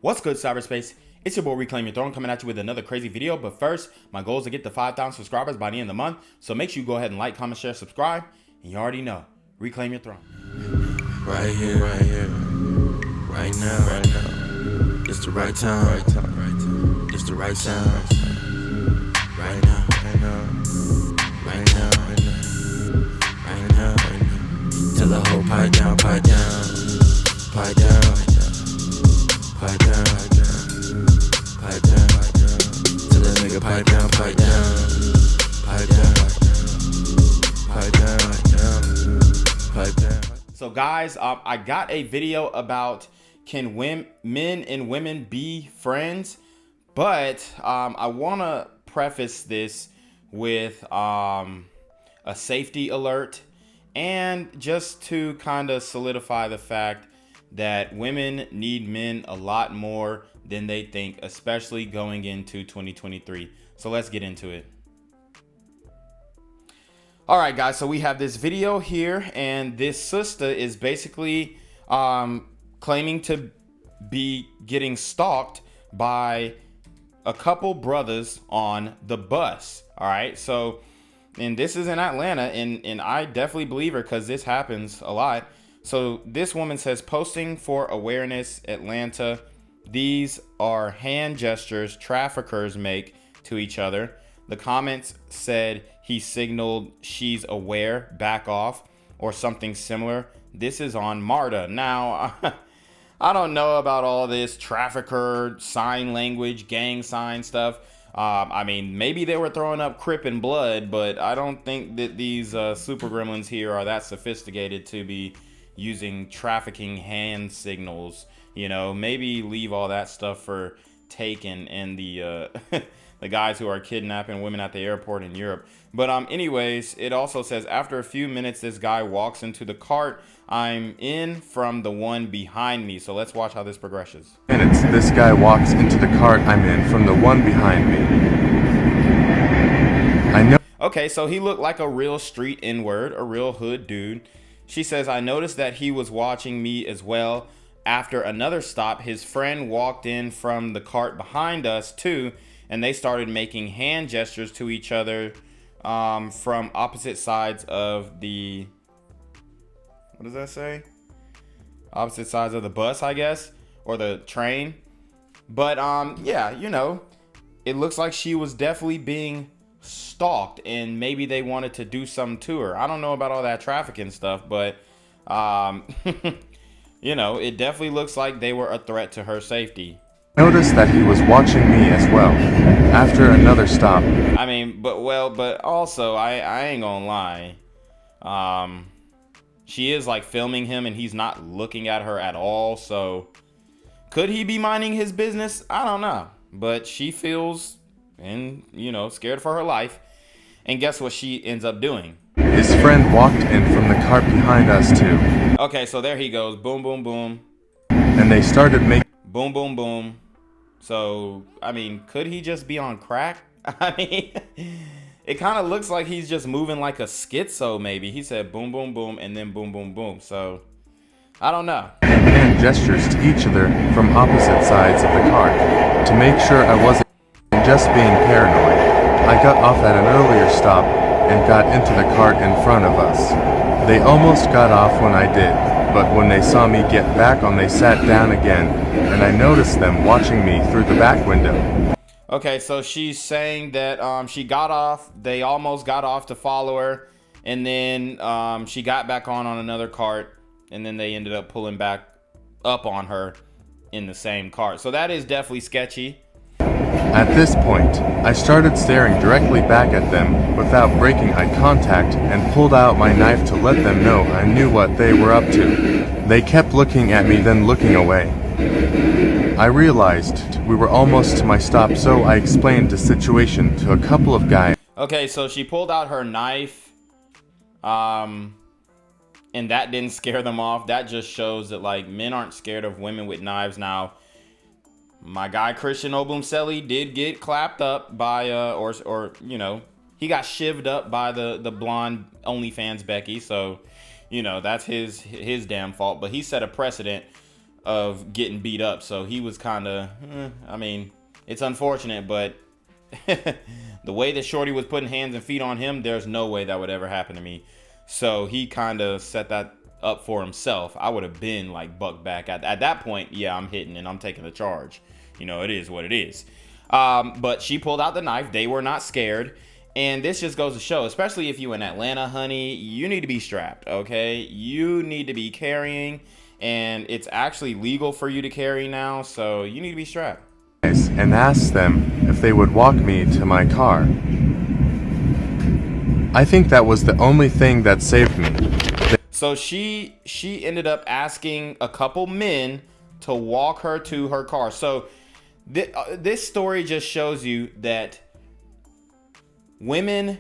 What's good, cyberspace? It's your boy Reclaim Your Throne coming at you with another crazy video. But first, my goal is to get to 5,000 subscribers by the end of the month. So make sure you go ahead and like, comment, share, subscribe. And you already know, reclaim your throne. Right here, right now. It's the right time, It's the right time, right now. Tell the whole pipe down. Tell that nigga pipe down. So guys, I got a video about can men and women be friends, but I want to preface this with a safety alert, and just to kind of solidify the fact that women need men a lot more than they think, especially going into 2023. So let's get into it. All right, guys, so we have this video here, and this sister is basically claiming to be getting stalked by a couple brothers on the bus. All right, so, and this is in Atlanta, and I definitely believe her because this happens a lot. So this woman says, posting for awareness, Atlanta. These are hand gestures traffickers make to each other. The comments said he signaled she's aware, back off, or something similar. This is on Marta. Now, I don't know about all this trafficker, sign language, gang sign stuff. I mean, maybe they were throwing up Crip and blood, but I don't think that these super gremlins here are that sophisticated to be using trafficking hand signals. You know, maybe leave all that stuff for Taken and the the guys who are kidnapping women at the airport in Europe. But anyways, it also says after a few minutes, this guy walks into the cart I'm in from the one behind me. So let's watch how this progresses. This guy walks into the cart I'm in from the one behind me. I know. Okay, so he looked like a real street N-word, a real hood dude. She says, I noticed that he was watching me as well. After another stop, his friend walked in from the cart behind us too, and they started making hand gestures to each other from opposite sides of the, what does that say? Opposite sides of the bus, I guess, or the train. But yeah, you know, it looks like she was definitely being stalked, and maybe they wanted to do something to her. I don't know about all that trafficking stuff, but you know, it definitely looks like they were a threat to her safety. Noticed that he was watching me as well. After another stop. I mean, but also I ain't gonna lie. She is like filming him and he's not looking at her at all. So could he be minding his business? I don't know. But she feels, and you know, scared for her life. And guess what she ends up doing? His friend walked in from the cart behind us too. Okay, so there he goes. Boom, boom, boom. And they started making boom, boom, boom. So, I mean, could he just be on crack? I mean, it kind of looks like he's just moving like a schizo maybe. He said boom, boom, boom, and then boom, boom, boom. So, I don't know. hand gestures to each other from opposite sides of the cart. To make sure I wasn't just being paranoid, I got off at an earlier stop and got into the cart in front of us. They almost got off when I did, but when they saw me get back on, they sat down again, and I noticed them watching me through the back window. Okay, so she's saying that she got off, they almost got off to follow her, and then she got back on another cart, and then they ended up pulling back up on her in the same cart. So that is definitely sketchy. At this point, I started staring directly back at them without breaking eye contact and pulled out my knife to let them know I knew what they were up to. They kept looking at me, then looking away. I realized we were almost to my stop, so I explained the situation to a couple of guys. Okay, so she pulled out her knife, and that didn't scare them off. That just shows that, like, men aren't scared of women with knives. Now, my guy Christian Obumseli did get clapped up by or you know, he got shivved up by the blonde OnlyFans Becky, so you know that's his damn fault. But he set a precedent of getting beat up. So he was kind of, I mean, it's unfortunate, but the way that Shorty was putting hands and feet on him, there's no way that would ever happen to me. So he kind of set that up for himself. I would have been like buck back at that point. Yeah, I'm hitting and I'm taking the charge. You know, it is what it is. But she pulled out the knife. They were not scared. And this just goes to show, especially if you in Atlanta, honey, you need to be strapped, okay? You need to be carrying, and it's actually legal for you to carry now, so you need to be strapped. And asked them if they would walk me to my car. I think that was the only thing that saved me. So she ended up asking a couple men to walk her to her car. So this story just shows you that women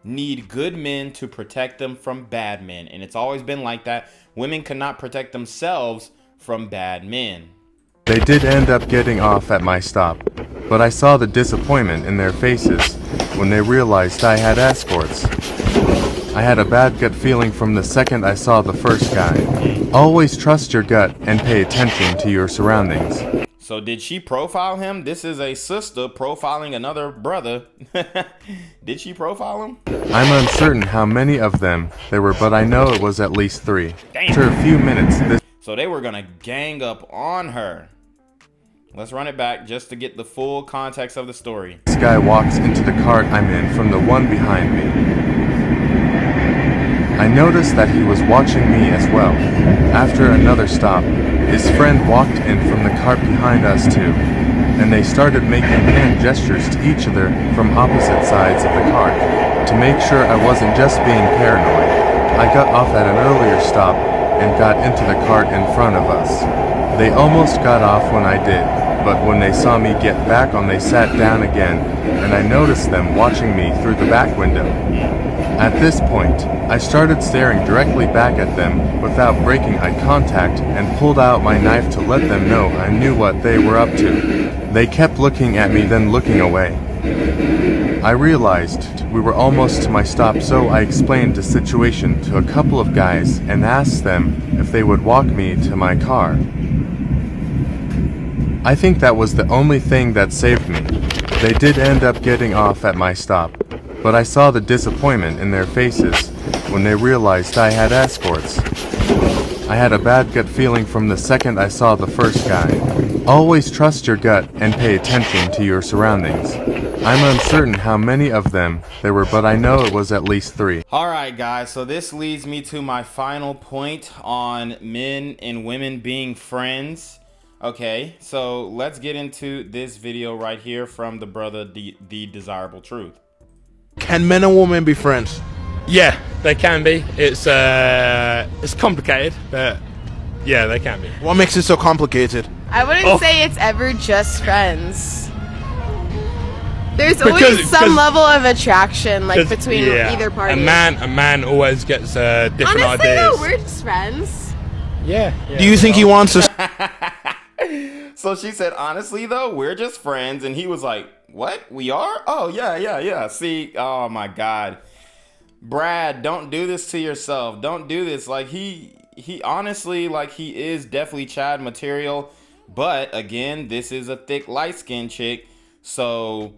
need good men to protect them from bad men. And it's always been like that. Women cannot protect themselves from bad men. They did end up getting off at my stop, but I saw the disappointment in their faces when they realized I had escorts. I had a bad gut feeling from the second I saw the first guy. Always trust your gut and pay attention to your surroundings. So did she profile him? This is a sister profiling another brother. Did she profile him? I'm uncertain how many of them there were, but I know it was at least 3. Damn. After a few minutes, So they were gonna gang up on her. Let's run it back just to get the full context of the story. this guy walks into the cart I'm in from the one behind me. I noticed that he was watching me as well. After another stop, his friend walked in from the cart behind us too, and they started making hand gestures to each other from opposite sides of the cart. To make sure I wasn't just being paranoid, I got off at an earlier stop and got into the cart in front of us. They almost got off when I did, but when they saw me get back on, they sat down again, and I noticed them watching me through the back window. At this point, I started staring directly back at them without breaking eye contact and pulled out my knife to let them know I knew what they were up to. They kept looking at me, then looking away. I realized we were almost to my stop, so I explained the situation to a couple of guys and asked them if they would walk me to my car. I think that was the only thing that saved me. They did end up getting off at my stop, but I saw the disappointment in their faces when they realized I had escorts. I had a bad gut feeling from the second I saw the first guy. Always trust your gut and pay attention to your surroundings. I'm uncertain how many of them there were, but I know it was at least 3. All right, guys. So this leads me to my final point on men and women being friends. Okay, so let's get into this video right here from the brother, the Desirable Truth. Can men and women be friends? Yeah, they can be. It's complicated, but yeah, they can be. What makes it so complicated? I wouldn't say it's ever just friends. There's always some level of attraction, like between either party. A man always gets different Honestly, ideas. no, we're just friends. Yeah. Do you think he wants to? So she said, honestly, though, we're just friends. And he was like, what? We are? Oh, yeah. See, oh, my God. Brad, don't do this to yourself. Don't do this. Like, he honestly, like, he is definitely Chad material. But, again, this is a thick, light-skinned chick. So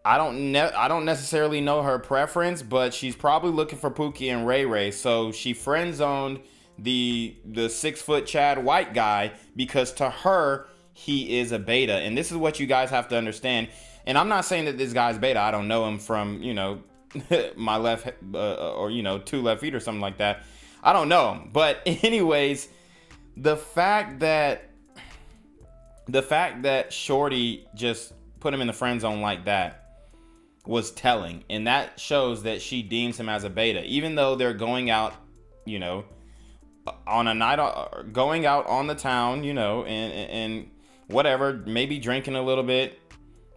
I don't necessarily know her preference, but she's probably looking for Pookie and Ray Ray. So she friend-zoned the 6-foot Chad white guy because to her he is a beta. And this is what you guys have to understand. And I'm not saying that this guy's beta. I don't know him from, you know, my left or, you know, 2 left feet or something like that. I don't know him. But anyways, the fact that Shorty just put him in the friend zone like that was telling. And that shows that she deems him as a beta, even though they're going out, you know, on a night, going out on the town, you know, and whatever, maybe drinking a little bit,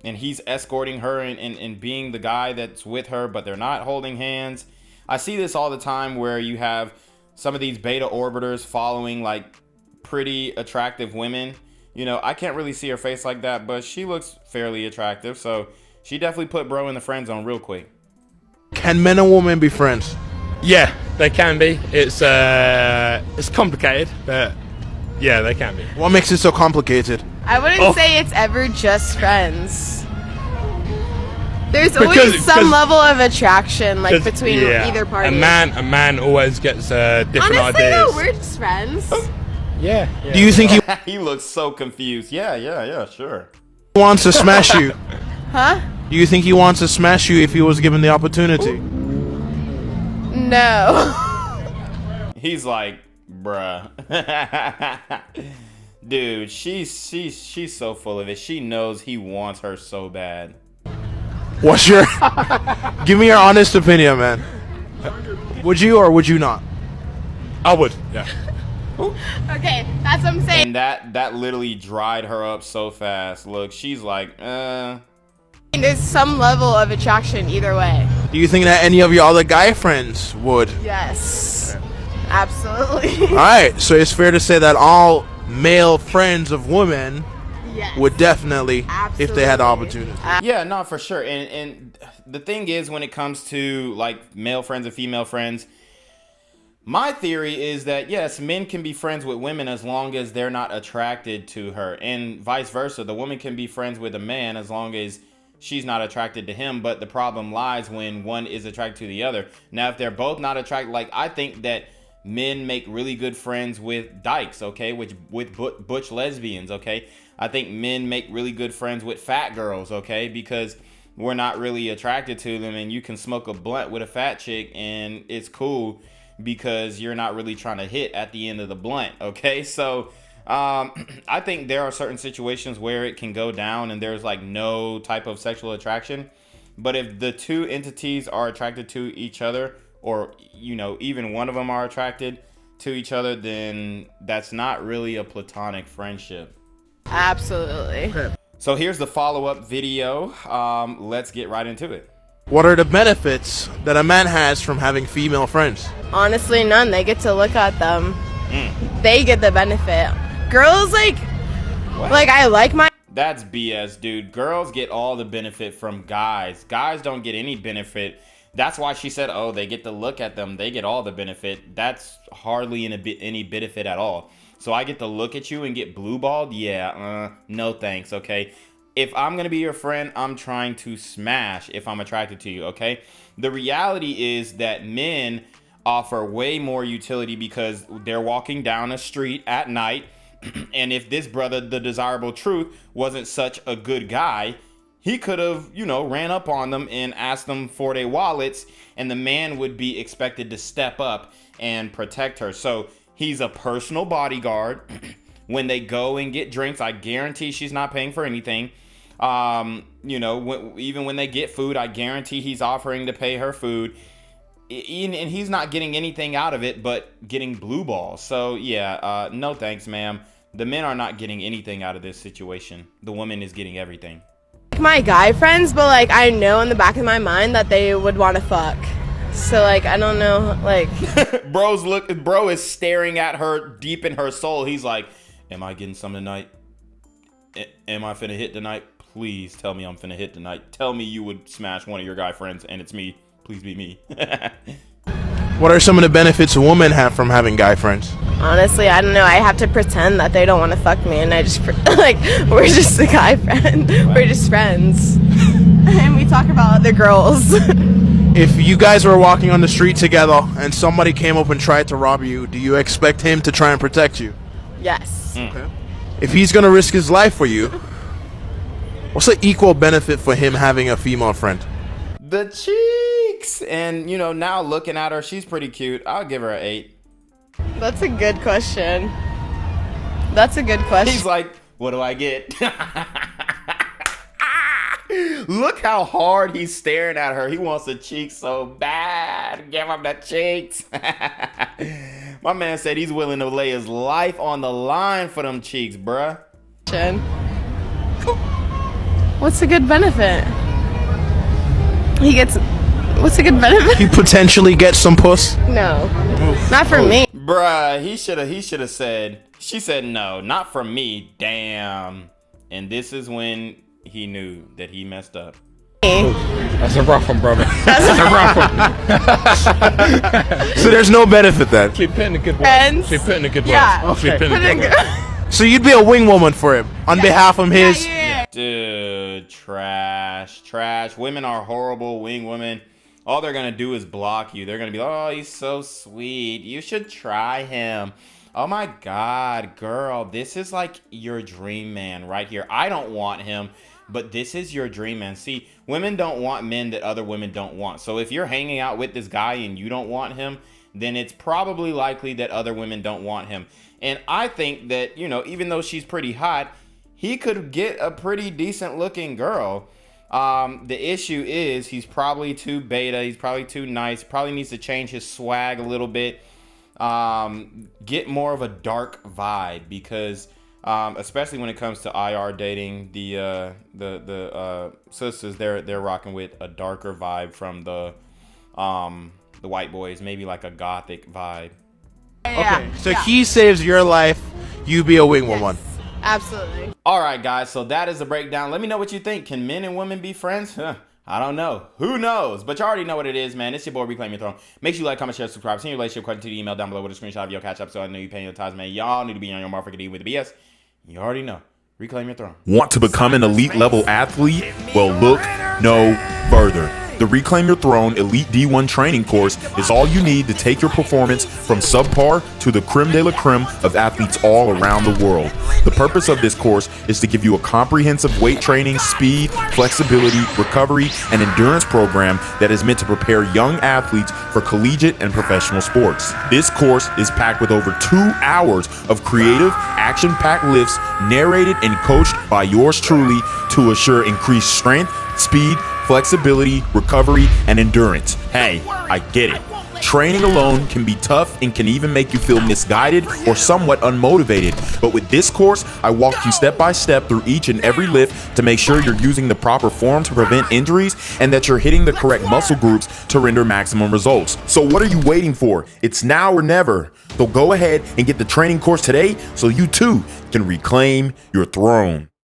and he's escorting her and being the guy that's with her, but they're not holding hands. I see this all the time where you have some of these beta orbiters following like pretty attractive women. You know, I can't really see her face like that, but she looks fairly attractive, so she definitely put bro in the friend zone real quick. Can men and women be friends? Yeah, they can be. It's complicated, but Yeah, they can be. What makes it so complicated? I wouldn't say it's ever just friends. There's always some level of attraction, like between either party. A man always gets different Honestly, ideas. no, we're just friends. Yeah. Do you think he He looks so confused. Yeah, sure. wants to smash you? Huh? Do you think he wants to smash you if he was given the opportunity? No. He's like, bruh. Dude, she's so full of it. She knows he wants her so bad. What's your... Give me your honest opinion, man. Would you or would you not? I would. Yeah. Okay, that's what I'm saying. And that literally dried her up so fast. Look, she's like, There's some level of attraction either way. Do you think that any of your other guy friends would? Yes. Absolutely. Alright, so it's fair to say that all male friends of women Yes. would definitely, if they had the opportunity. yeah, no, for sure. And the thing is, when it comes to like male friends and female friends, my theory is that yes, men can be friends with women as long as they're not attracted to her, and vice versa. The woman can be friends with a man as long as she's not attracted to him. But the problem lies when one is attracted to the other. Now, if they're both not attracted, like I think that men make really good friends with dykes, okay, with butch lesbians, okay. I think men make really good friends with fat girls, okay, because we're not really attracted to them, and you can smoke a blunt with a fat chick and it's cool because you're not really trying to hit at the end of the blunt, okay. So I think there are certain situations where it can go down and there's like no type of sexual attraction, but if the two entities are attracted to each other, or you know, even one of them are attracted to each other, then that's not really a platonic friendship. Absolutely. So here's the follow-up video. Let's get right into it. What are the benefits that a man has from having female friends? Honestly, none. They get to look at them. They get the benefit. Girls, like I like my... That's BS, dude. Girls get all the benefit from guys. Guys don't get any benefit. That's why she said, oh, they get to look at them. They get all the benefit. That's hardly any benefit at all. So I get to look at you and get blue balled? Yeah, no thanks, okay? If I'm going to be your friend, I'm trying to smash if I'm attracted to you, okay? The reality is that men offer way more utility because they're walking down a street at night. And if this brother, the desirable truth, wasn't such a good guy, he could have, you know, ran up on them and asked them for their wallets, and the man would be expected to step up and protect her. So he's a personal bodyguard. When they go and get drinks, I guarantee she's not paying for anything. You know, even when they get food, I guarantee he's offering to pay her food. And he's not getting anything out of it but getting blue balls. So yeah, no thanks, ma'am. The men are not getting anything out of this situation. The woman is getting everything. My guy friends, but like I know in the back of my mind that they would want to fuck. So like I don't know, like bro is staring at her deep in her soul. He's like, am I getting some tonight? Am I finna hit tonight? Please tell me I'm finna hit tonight. Tell me you would smash one of your guy friends and it's me. Please be me. What are some of the benefits women have from having guy friends? honestly, I don't know. I have to pretend that they don't want to fuck me, and I just like we're just a guy friend. We're just friends, and we talk about other girls. If you guys were walking on the street together and somebody came up and tried to rob you, do you expect him to try and protect you? Yes. Okay. If he's gonna risk his life for you, what's the equal benefit for him having a female friend? The cheeks, and you know, now looking at her, she's pretty cute. I'll give her an 8. That's a good question. That's a good question. He's like, what do I get? Look how hard he's staring at her. He wants the cheeks so bad. Give him the cheeks. My man said he's willing to lay his life on the line for them cheeks, bruh. What's a good benefit? He gets... What's a good benefit? He potentially gets some puss? No. Not for me. Bruh, he should have said... She said no, not for me. Damn. And this is when he knew that he messed up. That's a rough one, brother. That's a rough one. So there's no benefit then. She put in a good word. Friends? She put in a good word. Yeah. She put in a good word. So you'd be a wing woman for him on behalf of his. Yeah. Dude, trash. Women are horrible. Wing women. All they're gonna do is block you. They're gonna be like, oh, he's so sweet. You should try him. Oh my God, girl, this is like your dream man right here. I don't want him, but this is your dream man. See, women don't want men that other women don't want. So if you're hanging out with this guy and you don't want him, then it's probably likely that other women don't want him. And I think that, you know, even though she's pretty hot, he could get a pretty decent looking girl. The issue is he's probably too beta. He's probably too nice. Probably needs to change his swag a little bit. Get more of a dark vibe because, especially when it comes to IR dating, the sisters they're rocking with a darker vibe from the white boys, maybe like a gothic vibe. Okay, so he saves your life, you be a wing woman. Absolutely. All right, guys. So that is the breakdown. Let me know what you think. Can men and women be friends? I don't know. Who knows? But you already know what it is, man. It's your boy, Reclaim Your Throne. Make sure you like, comment, share, subscribe. Send your relationship question to the email down below with a screenshot of your CashApp so I know you're paying your tithes, man. Y'all need to be on your motherfucking D with the BS. You already know. Reclaim Your Throne. Want to become an elite level athlete? Well, look no further. The Reclaim Your Throne Elite D1 training course is all you need to take your performance from subpar to the creme de la creme of athletes all around the world. The purpose of this course is to give you a comprehensive weight training, speed, flexibility, recovery, and endurance program that is meant to prepare young athletes for collegiate and professional sports. This course is packed with over 2 hours of creative, action-packed lifts narrated and coached by yours truly to assure increased strength, speed, flexibility, recovery, and endurance. Hey, I get it. Training alone can be tough and can even make you feel misguided or somewhat unmotivated. But with this course, I walk you step by step through each and every lift to make sure you're using the proper form to prevent injuries and that you're hitting the correct muscle groups to render maximum results. So what are you waiting for? It's now or never. So go ahead and get the training course today so you too can reclaim your throne.